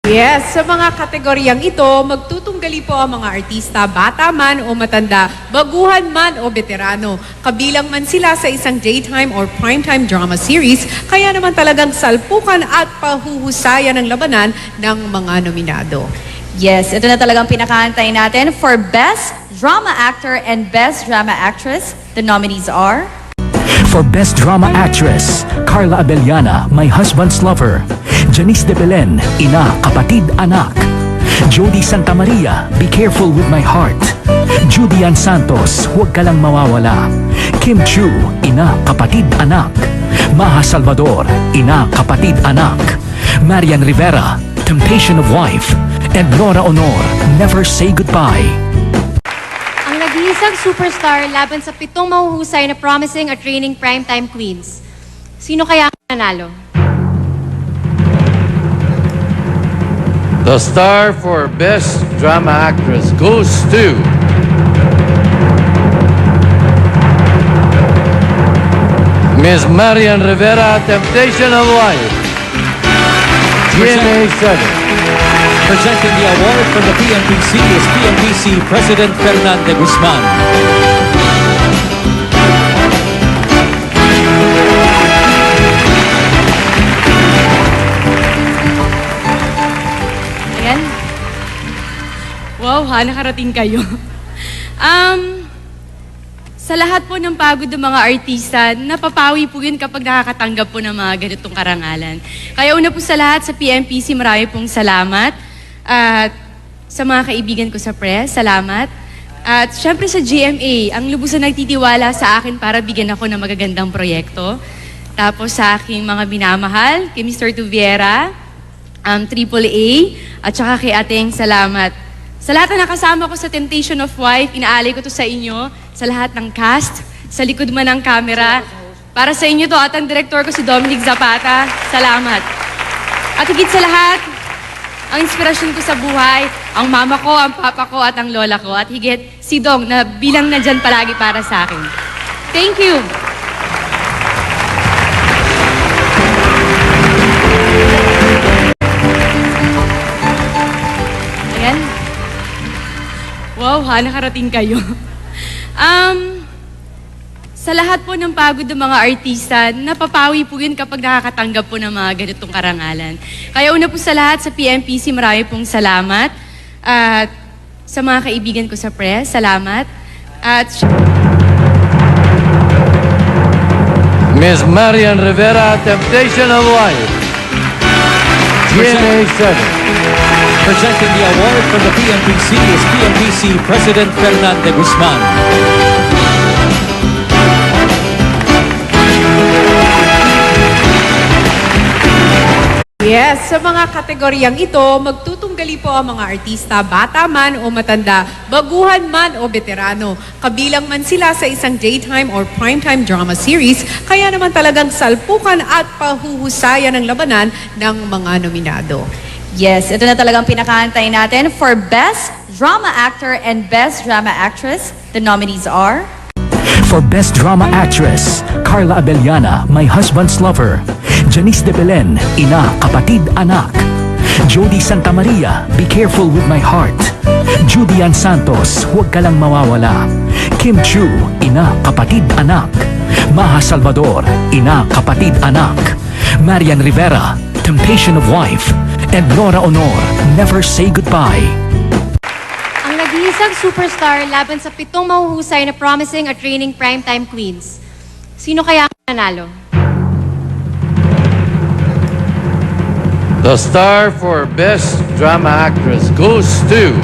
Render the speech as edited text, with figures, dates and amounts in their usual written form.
Yes, sa mga kategoryang ito, magtutunggali po ang mga artista, bata man o matanda, baguhan man o veterano. Kabilang man sila sa isang daytime or primetime drama series, kaya naman talagang salpukan at pahuhusayan ng labanan ng mga nominado. Yes, ito na talagang pinakahantay natin for Best Drama Actor and Best Drama Actress. The nominees are... For Best Drama Actress, Carla Abellana, My Husband's Lover. Janice de Belen, Ina, Kapatid, Anak. Jody Santa Maria, Be Careful with My Heart. Judian Santos, Huwag Ka Lang Mawawala. Kim Chu, Ina, Kapatid, Anak. Maha Salvador, Ina, Kapatid, Anak. Marian Rivera, Temptation of Wife. And Nora Honor, Never Say Goodbye. Ang nag-iisang superstar laban sa 7 mahuhusay na promising at reigning primetime queens. Sino kaya ang nanalo? The star for Best Drama Actress goes to... Ms. Marian Rivera, Temptation of Wife. GMA 7. Presenting the award from the PMPC is PMPC President Fernando Guzman. Ayan. Wow, nakarating kayo. Sa lahat po ng pagod ng mga artista, napapawi po yun kapag nakakatanggap po ng mga ganitong karangalan. Kaya una po sa lahat, sa PMPC, marami pong salamat. At sa mga kaibigan ko sa press, salamat. At syempre sa GMA, ang lubusan nagtitiwala sa akin para bigyan ako ng magagandang proyekto. Tapos sa aking mga binamahal, kay Mr. Tuviera, AAA, at saka kay Ateng, salamat. Sa lahat na nakasama ko sa Temptation of Wife, inaalay ko to sa inyo, sa lahat ng cast, sa likod man ng camera. Para sa inyo to at ang director ko si Dominic Zapata, salamat. At higit sa lahat, ang inspirasyon ko sa buhay, ang mama ko, ang papa ko, at ang lola ko. At higit si Dong na bilang na dyan palagi para sa akin. Thank you! Ayan. Wow, nakarating kayo. Sa lahat po ng pagod ng mga artista, napapawi po yun kapag nakakatanggap po ng mga ganitong karangalan. Kaya una po sa lahat, sa PMPC, marami pong salamat. At sa mga kaibigan ko sa press, salamat. At Ms. Marian Rivera, Temptation of Wife. GMA 7. Presenting the award from the PMPC is PMPC President Fernando Guzman. Yes, sa mga kategoryang ito, magtutunggali po ang mga artista, bata man o matanda, baguhan man o veterano. Kabilang man sila sa isang daytime or primetime drama series, kaya naman talagang salpukan at pahuhusayan ng labanan ng mga nominado. Yes, ito na talagang pinakahantay natin for Best Drama Actor and Best Drama Actress. The nominees are... For Best Drama Actress, Carla Abellana, My Husband's Lover. Janice de Belen, Ina, Kapatid, Anak. Jody Santa Maria, Be Careful with My Heart. Judian Santos, Huwag Ka Lang Mawawala. Kim Chu, Ina, Kapatid, Anak. Maha Salvador, Ina, Kapatid, Anak. Marian Rivera, Temptation of Wife. And Nora Honor, Never Say Goodbye. ang nag-iisang superstar laban sa 7 mahuhusay na promising at reigning primetime queens. Sino kaya ang nanalo? The star for Best Drama Actress goes to...